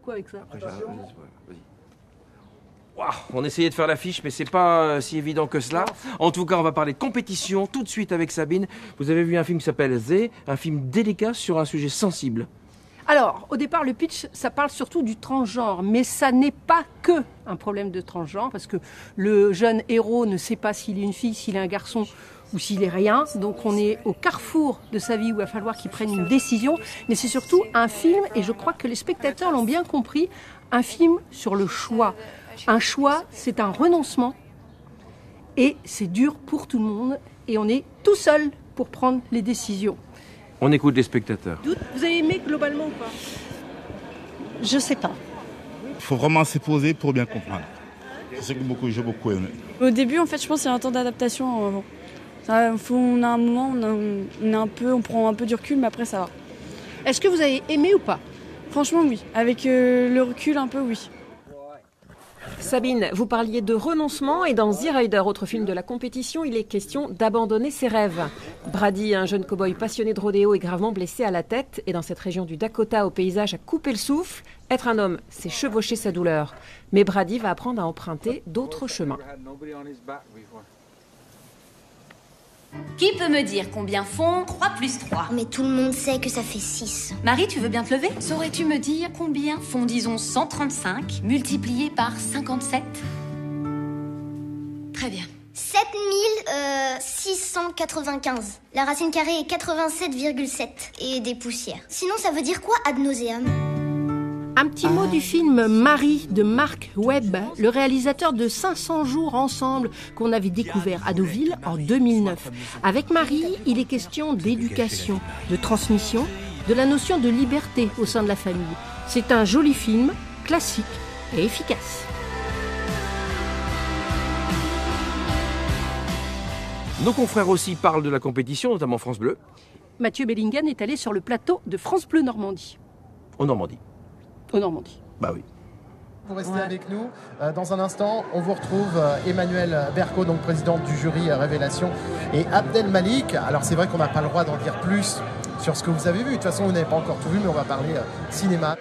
quoi avec ça? Vas-y. Wow, on essayait de faire l'affiche, mais c'est pas si évident que cela. En tout cas, on va parler de compétition tout de suite avec Sabine. Vous avez vu un film qui s'appelle Z, un film délicat sur un sujet sensible. Alors, au départ, le pitch, ça parle surtout du transgenre, mais ça n'est pas que un problème de transgenre, parce que le jeune héros ne sait pas s'il est une fille, s'il est un garçon ou s'il est rien. Donc on est au carrefour de sa vie où il va falloir qu'il prenne une décision, mais c'est surtout un film, et je crois que les spectateurs l'ont bien compris, un film sur le choix. Un choix, c'est un renoncement, et c'est dur pour tout le monde, et on est tout seul pour prendre les décisions. On écoute les spectateurs. Vous avez aimé globalement ou pas? Je sais pas. Il faut vraiment se poser pour bien comprendre. C'est ce que j'ai beaucoup aimé. Au début, en fait, je pense qu'il y a un temps d'adaptation avant. On a un moment, on prend un peu du recul, mais après ça va. Est-ce que vous avez aimé ou pas? Franchement, oui. Avec le recul, un peu, oui. Sabine, vous parliez de renoncement et dans The Rider, autre film de la compétition, il est question d'abandonner ses rêves. Brady, un jeune cow-boy passionné de rodéo, est gravement blessé à la tête et dans cette région du Dakota au paysage à couper le souffle, être un homme, c'est chevaucher sa douleur. Mais Brady va apprendre à emprunter d'autres chemins. Qui peut me dire combien font 3 plus 3? Mais tout le monde sait que ça fait 6. Marie, tu veux bien te lever? Saurais-tu me dire combien font, disons, 135 multiplié par 57? Très bien. 7695. La racine carrée est 87,7 et des poussières. Sinon, ça veut dire quoi ad nauseam? Un petit mot du film Marie de Mark Webb, le réalisateur de 500 jours ensemble qu'on avait découvert à Deauville en 2009. Avec Marie, il est question d'éducation, de transmission, de la notion de liberté au sein de la famille. C'est un joli film, classique et efficace. Nos confrères aussi parlent de la compétition, notamment France Bleu. Mathieu Bellingen est allé sur le plateau de France Bleu Normandie. En Normandie. Au Normandie. Bah oui. Vous restez avec nous. Dans un instant, on vous retrouve Emmanuel Berco, donc présidente du jury Révélation, et Abdel Malik. Alors c'est vrai qu'on n'a pas le droit d'en dire plus sur ce que vous avez vu. De toute façon, vous n'avez pas encore tout vu, mais on va parler cinéma.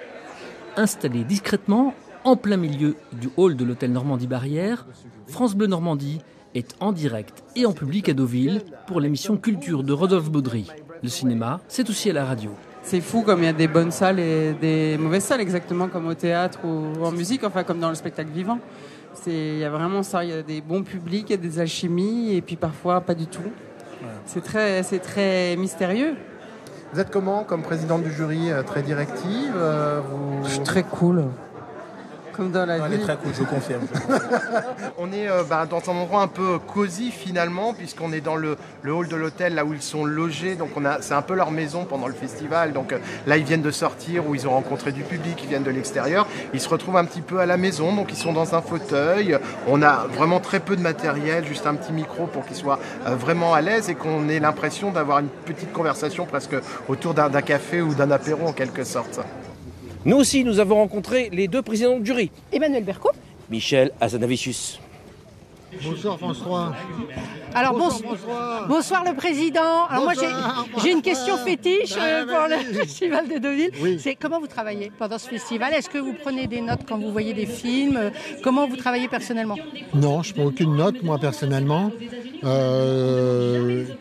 Installé discrètement en plein milieu du hall de l'hôtel Normandie-Barrière, France Bleu Normandie est en direct et en public à Deauville pour l'émission Culture de Rodolphe Baudry. Le cinéma, c'est aussi à la radio. C'est fou comme il y a des bonnes salles et des mauvaises salles, exactement comme au théâtre ou en musique, enfin comme dans le spectacle vivant. Il y a vraiment ça, il y a des bons publics, il y a des alchimies et puis parfois pas du tout. C'est très mystérieux. Vous êtes comment comme présidente du jury? Très directive Je suis très cool. Comme dans la vie. Elle est très cool, je confirme. On est dans un endroit un peu cosy finalement, puisqu'on est dans le hall de l'hôtel, là où ils sont logés. Donc c'est un peu leur maison pendant le festival. Donc là, ils viennent de sortir, où ils ont rencontré du public, ils viennent de l'extérieur. Ils se retrouvent un petit peu à la maison, donc ils sont dans un fauteuil. On a vraiment très peu de matériel, juste un petit micro pour qu'ils soient vraiment à l'aise et qu'on ait l'impression d'avoir une petite conversation presque autour d'un café ou d'un apéro en quelque sorte. Nous aussi, nous avons rencontré les deux présidents du jury. Emmanuel Berco. Michel Hazanavicius. Bonsoir France 3. Alors bonsoir le président. Alors bonsoir. Moi j'ai une question fétiche pour le festival de Deauville. Oui. C'est comment vous travaillez pendant ce festival? Est-ce que vous prenez des notes quand vous voyez des films? Comment vous travaillez personnellement? Non, je ne prends aucune note moi personnellement.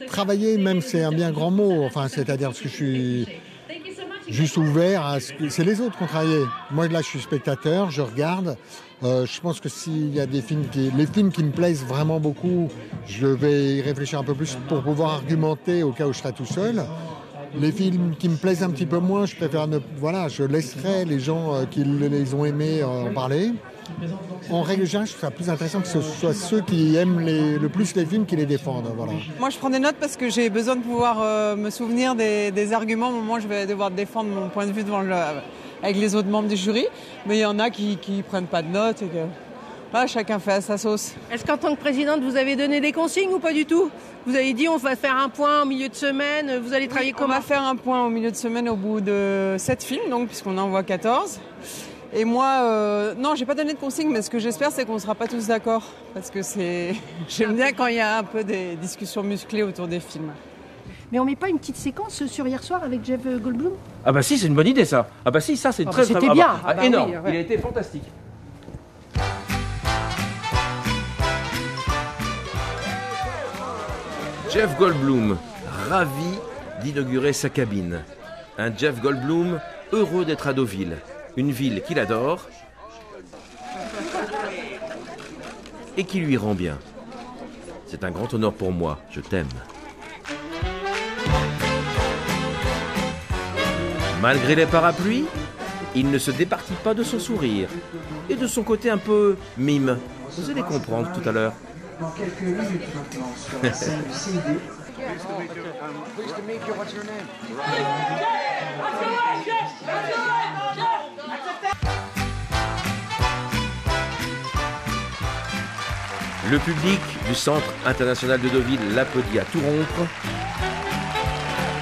Travailler même c'est un bien grand mot. Enfin c'est-à-dire parce que je suis juste ouvert à ce que c'est les autres qui ont travaillé. Moi là je suis spectateur, je regarde. Je pense que s'il y a les films qui me plaisent vraiment beaucoup, je vais y réfléchir un peu plus pour pouvoir argumenter au cas où je serai tout seul. Les films qui me plaisent un petit peu moins, je préfère je laisserai les gens qui les ont aimés en parler. En règle générale, je trouve ça plus intéressant que ce soit ceux qui aiment le plus les films qui les défendent. Voilà. Moi, je prends des notes parce que j'ai besoin de pouvoir me souvenir des arguments au moment où je vais devoir défendre mon point de vue avec les autres membres du jury. Mais il y en a qui prennent pas de notes et que chacun fait à sa sauce. Est-ce qu'en tant que présidente, vous avez donné des consignes ou pas du tout? Vous avez dit on va faire un point au milieu de semaine, vous allez travailler comment? On va faire un point au milieu de semaine au bout de 7 films, donc, puisqu'on en voit 14. Et moi, non, j'ai pas donné de consignes, mais ce que j'espère, c'est qu'on ne sera pas tous d'accord. Parce que j'aime bien quand il y a un peu des discussions musclées autour des films. Mais on met pas une petite séquence sur hier soir avec Jeff Goldblum? Ah bah si, c'est une bonne idée ça. Ah bah si, ça c'est très c'était bien. énorme. Oui, ouais. Il a été fantastique. Jeff Goldblum, ravi d'inaugurer sa cabine. Un Jeff Goldblum heureux d'être à Deauville, une ville qu'il adore et qui lui rend bien. C'est un grand honneur pour moi, je t'aime. Malgré les parapluies, il ne se départit pas de son sourire et de son côté un peu mime. Vous allez comprendre tout à l'heure. Dans quelques minutes maintenant sur la scène du CID. Le public du Centre international de Deauville l'applaudit à tout rompre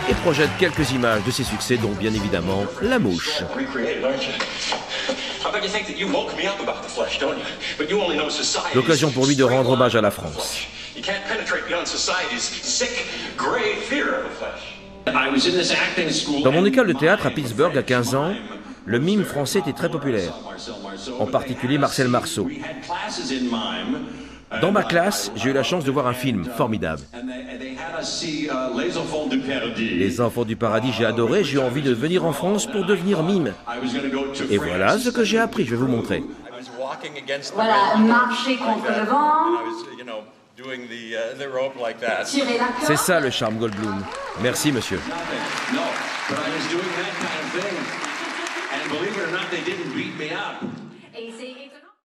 et projette quelques images de ses succès, dont bien évidemment La Mouche. L'occasion pour lui de rendre hommage à la France. Dans mon école de théâtre à Pittsburgh, à 15 ans, le mime français était très populaire, en particulier Marcel Marceau. Dans ma classe, j'ai eu la chance de voir un film formidable. Les Enfants du Paradis, j'ai adoré, j'ai eu envie de venir en France pour devenir mime. Et voilà ce que j'ai appris, je vais vous montrer. Voilà, marcher contre le vent. Tirer la corde. C'est ça le charme Goldblum. Merci monsieur. And believe it or not, they didn't beat me up.